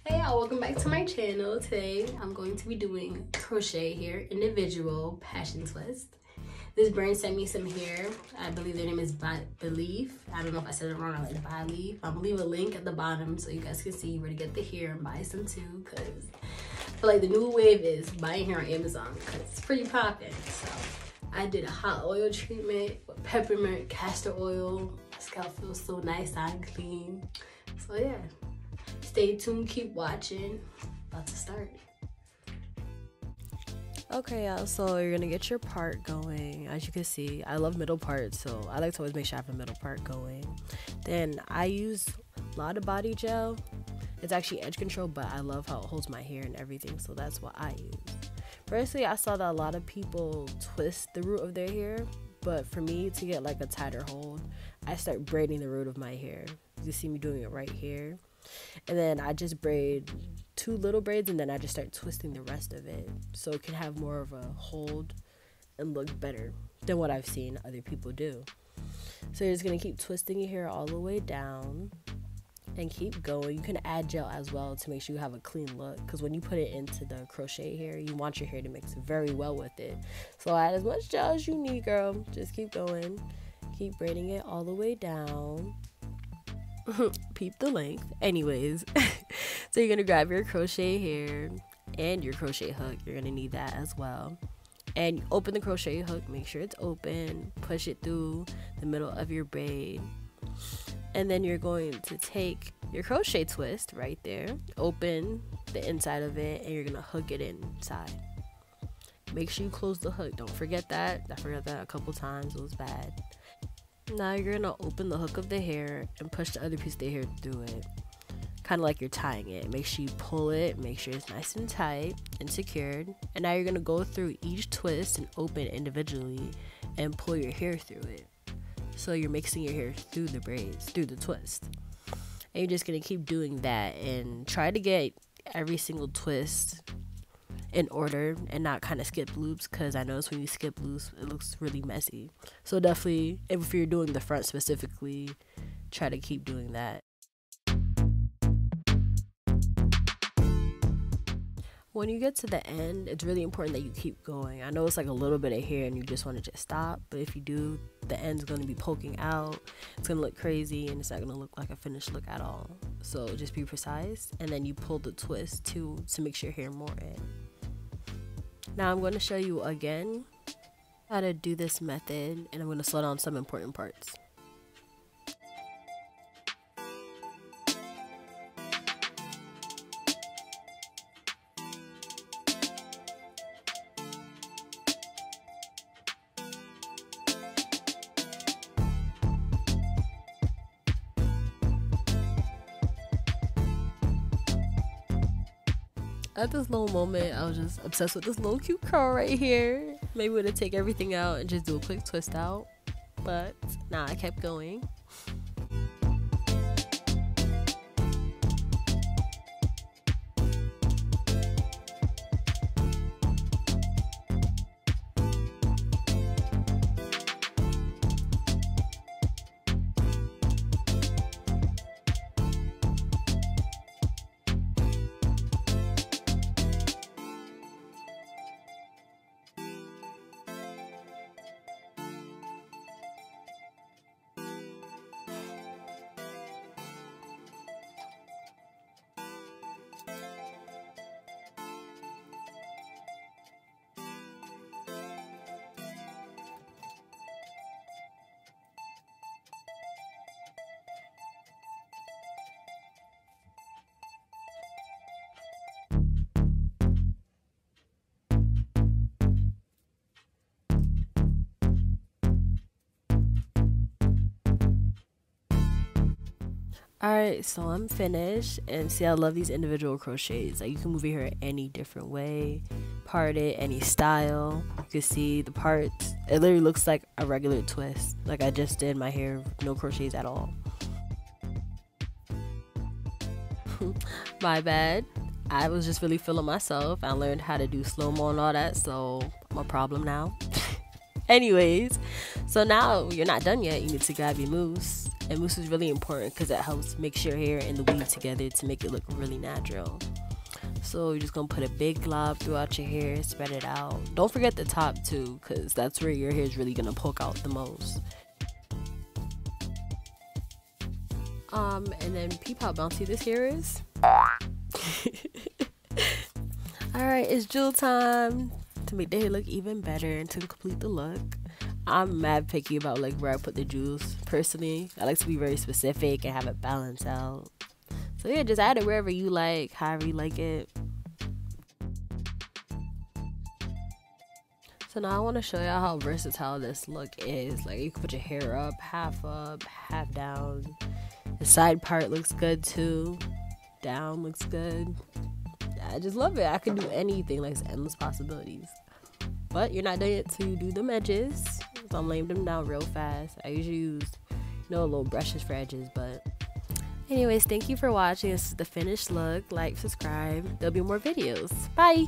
Hey y'all, welcome back to my channel. Today I'm going to be doing crochet here, individual passion twist. This brand sent me some hair. I believe their name is Believe. I don't know if I said it wrong. I like Believe. I'm gonna leave a link at the bottom so you guys can see where to get the hair and buy some too, because I feel like the new wave is buying hair on Amazon because it's pretty popping. So I did a hot oil treatment with peppermint, castor oil. My scalp feels so nice and clean. So yeah. Stay tuned, keep watching. About to start. Okay, y'all, so you're gonna get your part going. As you can see, I love middle parts, so I like to always make sure I have a middle part going. Then I use Lotta body gel. It's actually edge control, but I love how it holds my hair and everything, so that's what I use. Personally, I saw that a lot of people twist the root of their hair, but for me to get like a tighter hold, I start braiding the root of my hair. You see me doing it right here. And then I just braid 2 little braids, and then I just start twisting the rest of it so it can have more of a hold and look better than what I've seen other people do. So you're just going to keep twisting your hair all the way down and keep going. You can add gel as well to make sure you have a clean look, because when you put it into the crochet hair, you want your hair to mix very well with it. So add as much gel as you need, girl. Just keep going. Keep braiding it all the way down. Peep the length. Anyways, so you're gonna grab your crochet hair and your crochet hook. You're gonna need that as well, and open the crochet hook, make sure it's open, push it through the middle of your braid, and then you're going to take your crochet twist right there, open the inside of it, and you're gonna hook it inside. Make sure you close the hook, don't forget that. I forgot that a couple times, it was bad. Now you're gonna open the hook of the hair and push the other piece of the hair through it, kind of like you're tying it. Make sure you pull it, make sure it's nice and tight and secured. And now you're gonna go through each twist and open individually and pull your hair through it. So you're mixing your hair through the braids, through the twist. And you're just gonna keep doing that and try to get every single twist in order and not kind of skip loops, because I notice when you skip loops it looks really messy. So definitely, if you're doing the front specifically, try to keep doing that. When you get to the end, it's really important that you keep going. I know it's like a little bit of hair and you just want to just stop, but if you do, the end's going to be poking out. It's going to look crazy and it's not going to look like a finished look at all. So just be precise, and then you pull the twist to make your hair more in. Now I'm going to show you again how to do this method, and I'm going to slow down some important parts. At this little moment, I was just obsessed with this little cute curl right here. Maybe we're gonna take everything out and just do a quick twist out, but nah, I kept going. Alright, so I'm finished, and see, I love these individual crochets. Like, you can move your hair any different way, part it any style. You can see the parts, it literally looks like a regular twist, like I just did my hair, no crochets at all. My bad, I was just really feeling myself. I learned how to do slow-mo and all that, so I'm a problem now. Anyways, so now you're not done yet. You need to grab your mousse And mousse is really important because it helps mix your hair and the weave together to make it look really natural. So you're just gonna put a big glob throughout your hair, spread it out. Don't forget the top too, because that's where your hair is really gonna poke out the most. And then peep how bouncy this hair is. Alright, it's jewel time to make the hair look even better and to complete the look. I'm mad picky about like where I put the jewels personally. I like to be very specific and have it balance out. So yeah, just add it wherever you like, however you like it. So now I want to show y'all how versatile this look is. Like you can put your hair up, half down. The side part looks good too. Down looks good. I just love it. I can do anything. Like, it's endless possibilities. But you're not done yet to do them edges. So I'm laying them down real fast. I usually use, little brushes for edges, but anyways, thank you for watching. This is the finished look. Like, subscribe. There'll be more videos. Bye.